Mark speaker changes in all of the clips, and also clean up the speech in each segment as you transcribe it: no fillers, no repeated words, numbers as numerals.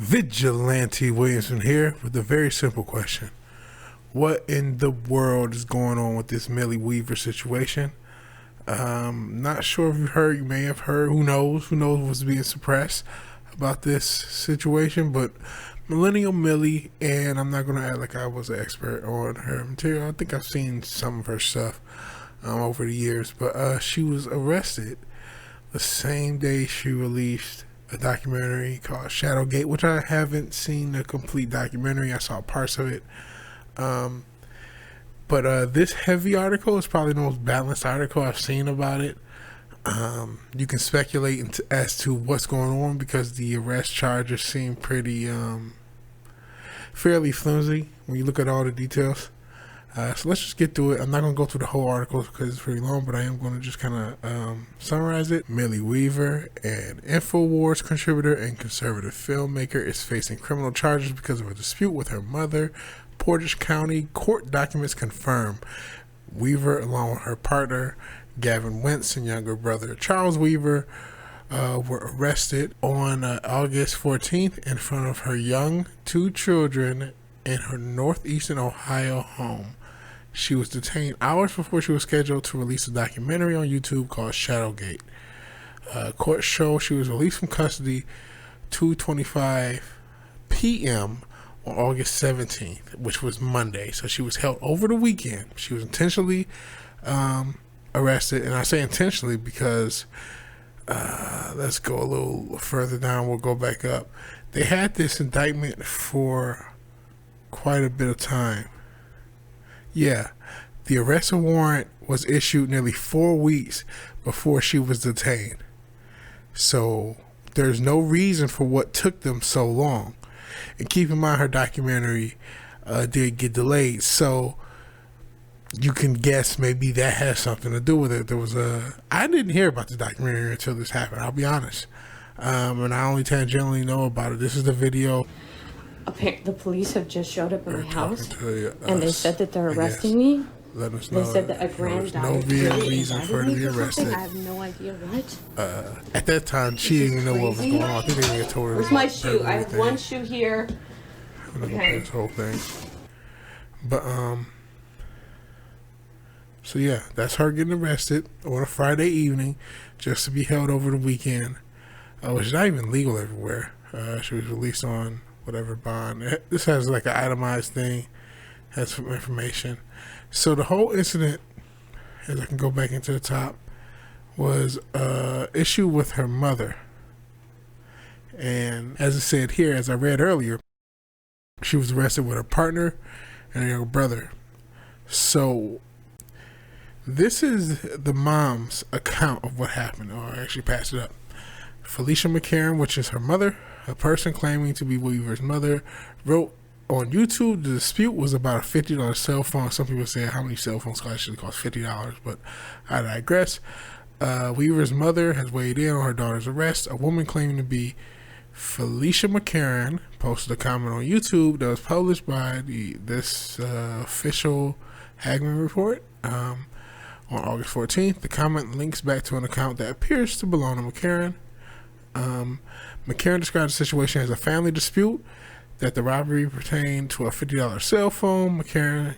Speaker 1: Vigilante Williamson here with a very simple question. What in the world is going on with this Millie Weaver situation? Not sure if you heard, you may have heard, who knows what's being suppressed about this situation, but Millennial Millie, and I'm not going to act like I was an expert on her material. I think I've seen some of her stuff over the years, but she was arrested the same day she released a documentary called Shadowgate, which I haven't seen the complete documentary. I saw parts of it. But this heavy article is probably the most balanced article I've seen about it. You can speculate as to what's going on because the arrest charges seem pretty fairly flimsy when you look at all the details. So let's just get through it. I'm not going to go through the whole article because it's pretty long, but I am going to just kind of summarize it. Millie Weaver, an InfoWars contributor and conservative filmmaker, is facing criminal charges because of a dispute with her mother. Portage County court documents confirm Weaver, along with her partner Gavin Wentz and younger brother Charles Weaver, were arrested on August 14th in front of her young two children in her northeastern Ohio home. She was detained hours before she was scheduled to release a documentary on YouTube called Shadowgate. Court show she was released from custody 2:25 p.m. on August 17th, which was Monday. So she was held over the weekend. She was intentionally arrested, and I say intentionally because let's go a little further down. We'll go back up. They had this indictment for quite a bit of time. Yeah, the arrest warrant was issued nearly 4 weeks before she was detained. So there's no reason for what took them so long. And keep in mind, her documentary did get delayed, so you can guess maybe that has something to do with it. I didn't hear about the documentary until this happened, I'll be honest. And I only tangentially know about it. This is the video.
Speaker 2: The police have just showed up at my house, and they said that they're arresting me.
Speaker 1: Let us know.
Speaker 2: They said that a grand
Speaker 1: no real reason for her to be arrested.
Speaker 2: I have no idea what.
Speaker 1: At that time, she didn't even know what was going on. I think they didn't get told her.
Speaker 2: Where's my shoe? I have one shoe here.
Speaker 1: I'm gonna go through this whole thing. But so yeah, that's her getting arrested on a Friday evening, just to be held over the weekend. Which is not even legal everywhere. She was released on whatever bond. This has like an itemized thing, has some information. So the whole incident, as I can go back into the top, was issue with her mother. And as I said here, as I read earlier, she was arrested with her partner and her younger brother. So this is the mom's account of what happened, or I actually passed it up. Felicia McCarran, which is her mother, a person claiming to be Weaver's mother, wrote on YouTube the dispute was about a $50 cell phone. Some people say how many cell phones actually cost $50, but I digress. Weaver's mother has weighed in on her daughter's arrest. A woman claiming to be Felicia McCarran posted a comment on YouTube that was published by this official Hagman report on August 14th. The comment links back to an account that appears to belong to McCarran. McCarran described the situation as a family dispute, that the robbery pertained to a $50 cell phone. McCarran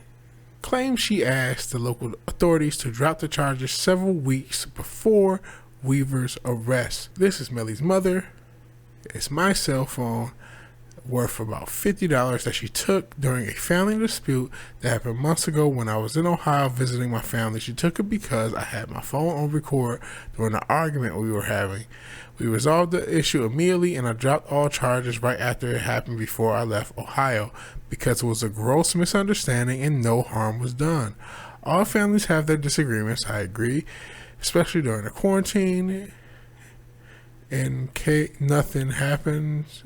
Speaker 1: claimed she asked the local authorities to drop the charges several weeks before Weaver's arrest. This is Millie's mother. It's my cell phone, worth about $50, that she took during a family dispute that happened months ago when I was in Ohio visiting my family. She took it because I had my phone on record during the argument we were having. We resolved the issue immediately, and I dropped all charges right after it happened before I left Ohio because it was a gross misunderstanding and no harm was done. All families have their disagreements, I agree, especially during the quarantine. In case nothing happens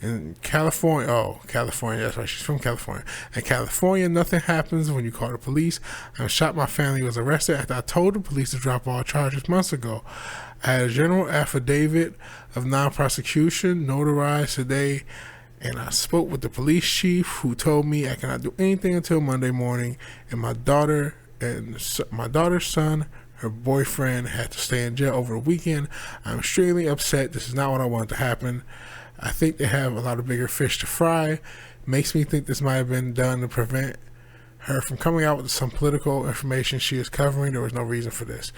Speaker 1: in California, California, that's right, she's from California. In California, nothing happens when you call the police. I'm shocked my family was arrested after I told the police to drop all charges months ago. I had a general affidavit of non-prosecution notarized today, and I spoke with the police chief who told me I cannot do anything until Monday morning, and my daughter's son, her boyfriend, had to stay in jail over the weekend. I'm extremely upset. This is not what I wanted to happen. I think they have a lot of bigger fish to fry. Makes me think this might have been done to prevent her from coming out with some political information she is covering. There was no reason for this.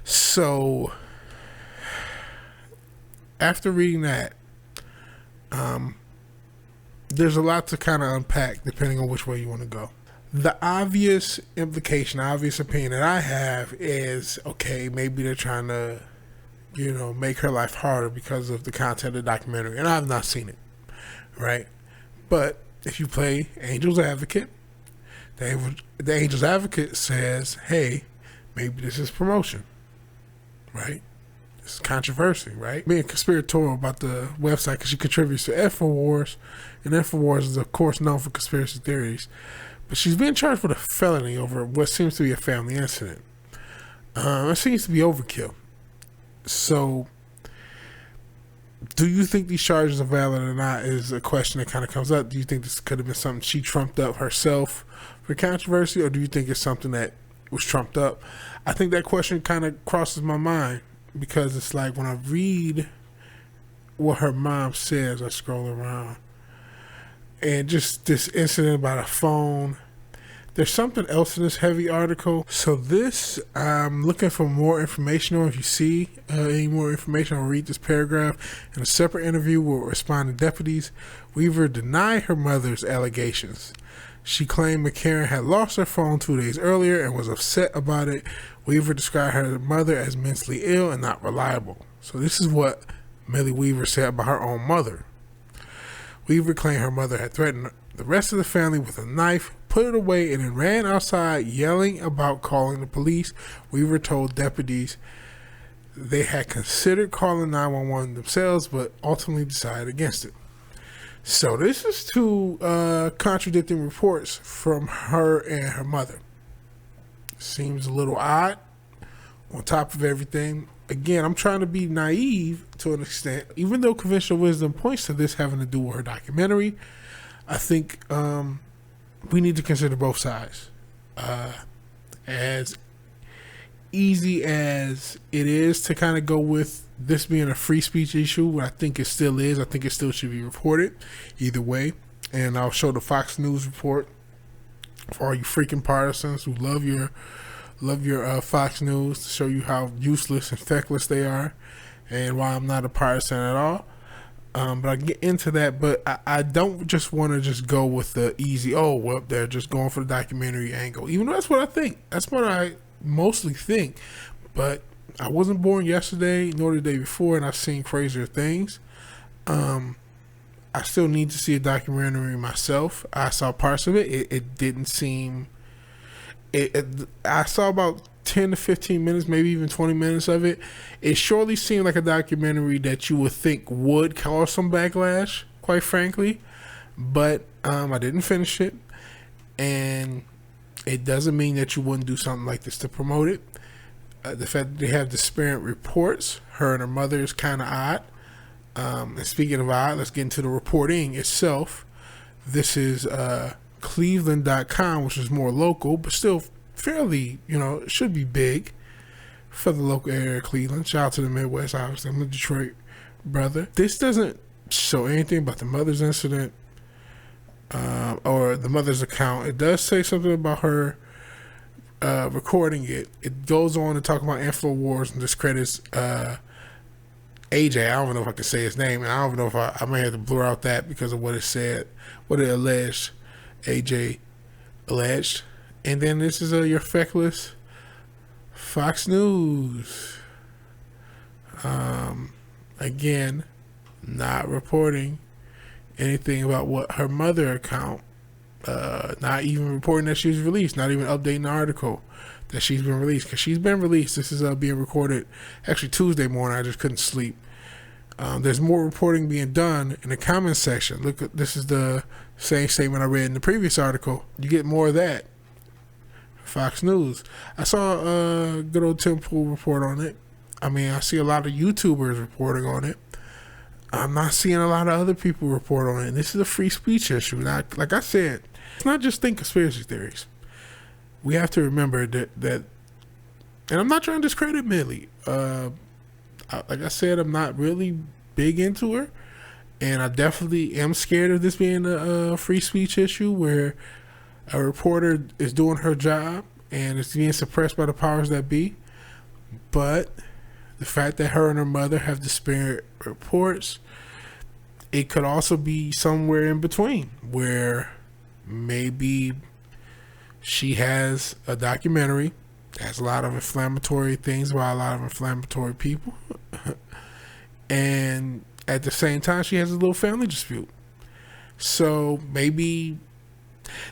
Speaker 1: So, after reading that, there's a lot to kind of unpack depending on which way you want to go. The obvious implication, obvious opinion that I have is, okay, maybe they're trying to, make her life harder because of the content of the documentary. And I've not seen it, right? But if you play Angel's Advocate, the Angel's Advocate says, hey, maybe this is promotion, right? This is controversy, right? Being conspiratorial about the website because she contributes to InfoWars, and InfoWars is, of course, known for conspiracy theories. But she's being charged with a felony over what seems to be a family incident. It seems to be overkill. So, do you think these charges are valid or not is a question that kind of comes up. Do you think this could have been something she trumped up herself for controversy, or do you think it's something that was trumped up? I think that question kind of crosses my mind because it's like when I read what her mom says, I scroll around, and just this incident about a phone. There's something else in this heavy article. So this, I'm looking for more information on. If you see any more information, I'll read this paragraph. In a separate interview with responding deputies, Weaver denied her mother's allegations. She claimed McCarran had lost her phone 2 days earlier and was upset about it. Weaver described her mother as mentally ill and not reliable. So this is what Millie Weaver said about her own mother. Weaver claimed her mother had threatened the rest of the family with a knife, put it away, and then ran outside yelling about calling the police. Weaver told deputies they had considered calling 911 themselves, but ultimately decided against it. So this is two contradicting reports from her and her mother. Seems a little odd. On top of everything, again, I'm trying to be naive to an extent. Even though conventional wisdom points to this having to do with her documentary, I think we need to consider both sides. As easy as it is to kind of go with this being a free speech issue, what I think it still is, I think it still should be reported either way. And I'll show the Fox News report for all you freaking partisans who love your Fox News, to show you how useless and feckless they are and why I'm not a partisan at all. But I get into that, but I don't just want to just go with the easy, they're just going for the documentary angle. Even though that's what I think. That's what I mostly think. But I wasn't born yesterday, nor the day before, and I've seen crazier things. I still need to see a documentary myself. I saw parts of it. It didn't seem... I saw about 10 to 15 minutes, maybe even 20 minutes of it. It surely seemed like a documentary that you would think would cause some backlash, quite frankly. But I didn't finish it. And it doesn't mean that you wouldn't do something like this to promote it. The fact that they have disparate reports, her and her mother, is kind of odd. And speaking of odd, let's get into the reporting itself. This is Cleveland.com, which is more local, but still fairly, it should be big for the local area of Cleveland. Shout out to the Midwest, obviously. I'm a Detroit brother. This doesn't show anything about the mother's incident or the mother's account. It does say something about her recording it. It goes on to talk about InfoWars and discredits AJ. I don't know if I can say his name, and I don't know if I may have to blur out that because of what it said, what it alleged. AJ alleged. And then this is your feckless Fox News. Again, not reporting anything about what her mother account, not even reporting that she was released, not even updating the article that she's been released, because she's been released. This is being recorded actually Tuesday morning. I just couldn't sleep. There's more reporting being done in the comments section. Look, this is the same statement I read in the previous article. You get more of that. Fox News. I saw a good old Tim Pool report on it. I mean, I see a lot of YouTubers reporting on it. I'm not seeing a lot of other people report on it. And this is a free speech issue. Now, like I said, it's not just think conspiracy theories. We have to remember that, and I'm not trying to discredit Millie. Like I said, I'm not really big into her. And I definitely am scared of this being a free speech issue where a reporter is doing her job and it's being suppressed by the powers that be. But the fact that her and her mother have disparate reports, it could also be somewhere in between where maybe she has a documentary that has a lot of inflammatory things about a lot of inflammatory people. And at the same time, she has a little family dispute. So maybe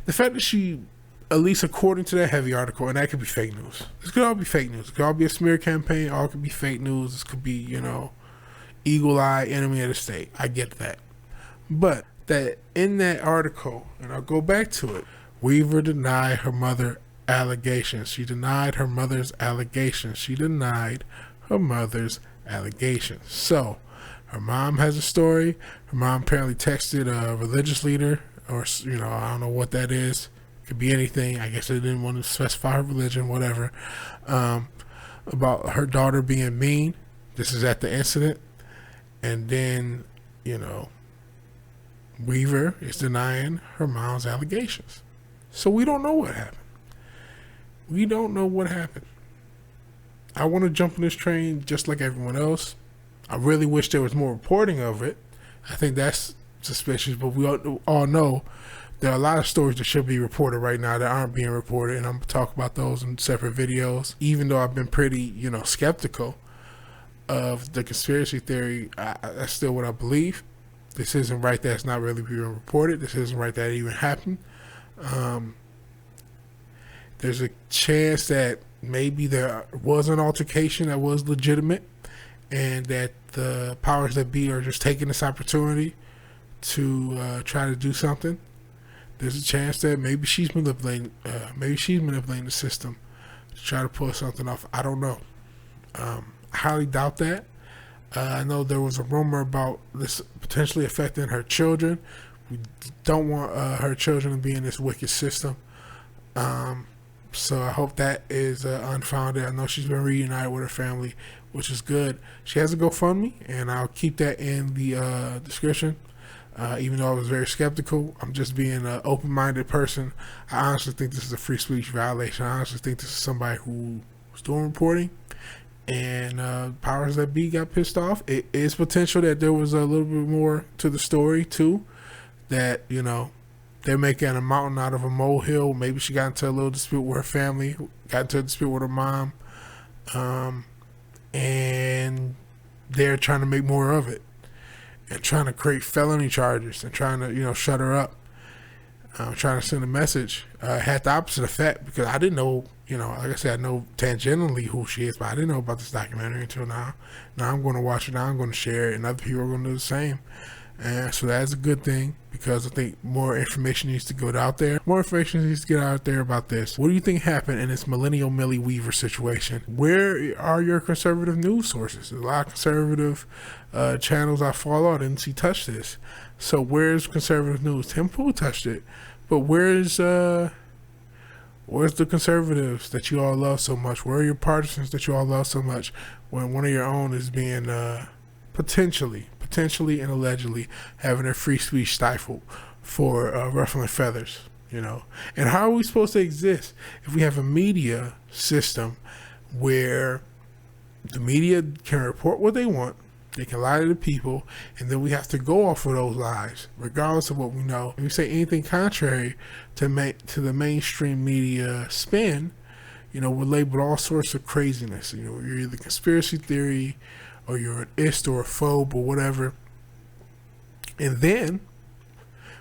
Speaker 1: the fact that she, at least according to that heavy article, and that could be fake news. This could all be fake news. It could all be a smear campaign. All could be fake news. This could be, eagle eye, enemy of the state. I get that. But that in that article, and I'll go back to it, Weaver denied her mother allegations. She denied her mother's allegations. She denied her mother's allegations. So her mom has a story. Her mom apparently texted a religious leader, or I don't know what that is. Could be anything. I guess they didn't want to specify her religion, whatever. About her daughter being mean. This is at the incident. And then, Weaver is denying her mom's allegations. So we don't know what happened. We don't know what happened. I want to jump on this train just like everyone else. I really wish there was more reporting of it. I think that's suspicious, but we all know there are a lot of stories that should be reported right now that aren't being reported, and I'm going to talk about those in separate videos. Even though I've been pretty, skeptical of the conspiracy theory, that's still what I believe. This isn't right that it's not really being reported. This isn't right that it even happened. There's a chance that maybe there was an altercation that was legitimate and that the powers that be are just taking this opportunity to try to do something. There's a chance that maybe she's manipulating the system to try to pull something off. I don't know. I highly doubt that. I know there was a rumor about this potentially affecting her children. We don't want her children to be in this wicked system. So I hope that is unfounded. I know she's been reunited with her family, which is good. She has a GoFundMe, and I'll keep that in the description. Even though I was very skeptical, I'm just being an open-minded person. I honestly think this is a free speech violation. I honestly think this is somebody who was doing reporting, and powers that be got pissed off. It is potential that there was a little bit more to the story, too, that, they're making a mountain out of a molehill. Maybe she got into a little dispute with her family, got into a dispute with her mom, and they're trying to make more of it and trying to create felony charges and trying to, shut her up. Trying to send a message. Had the opposite effect because I didn't know, like I said, I know tangentially who she is, but I didn't know about this documentary until now. Now I'm going to watch it. Now I'm going to share it, and other people are going to do the same. And so that's a good thing because I think more information needs to go out there. More information needs to get out there about this. What do you think happened in this Millennial Millie Weaver situation? Where are your conservative news sources? There's a lot of conservative channels I follow. I didn't see touch this. So where's conservative news? Tim Pool touched it. But where's the conservatives that you all love so much? Where are your partisans that you all love so much when one of your own is being potentially and allegedly having their free speech stifled for ruffling feathers, And how are we supposed to exist if we have a media system where the media can report what they want, they can lie to the people, and then we have to go off of those lies, regardless of what we know. If we say anything contrary to the mainstream media spin, we're labeled all sorts of craziness. You're either conspiracy theory, or you're an ist or a phobe or whatever. And then,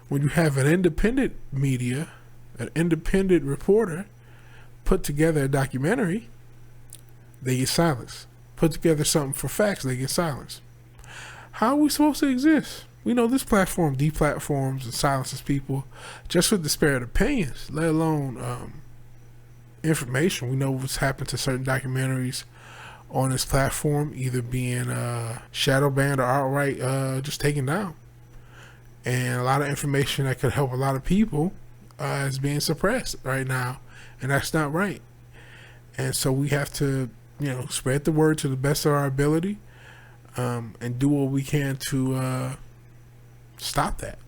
Speaker 1: when you have an independent media, an independent reporter, put together a documentary, they get silenced. Put together something for facts, they get silenced. How are we supposed to exist? We know this platform deplatforms and silences people just with disparate opinions, let alone information. We know what's happened to certain documentaries on this platform, either being shadow banned or outright just taken down. And a lot of information that could help a lot of people is being suppressed right now, and that's not right. And so we have to, spread the word to the best of our ability, and do what we can to stop that.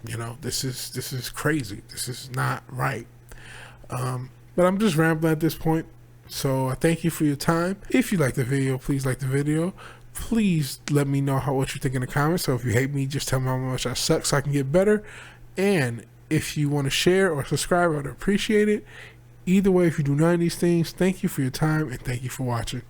Speaker 1: You know, this is crazy. This is not right. But I'm just rambling at this point. So I thank you for your time. If you like the video, please like the video. Please let me know what you think in the comments. So if you hate me, just tell me how much I suck so I can get better. And if you want to share or subscribe, I would appreciate it. Either way, if you do none of these things, thank you for your time and thank you for watching.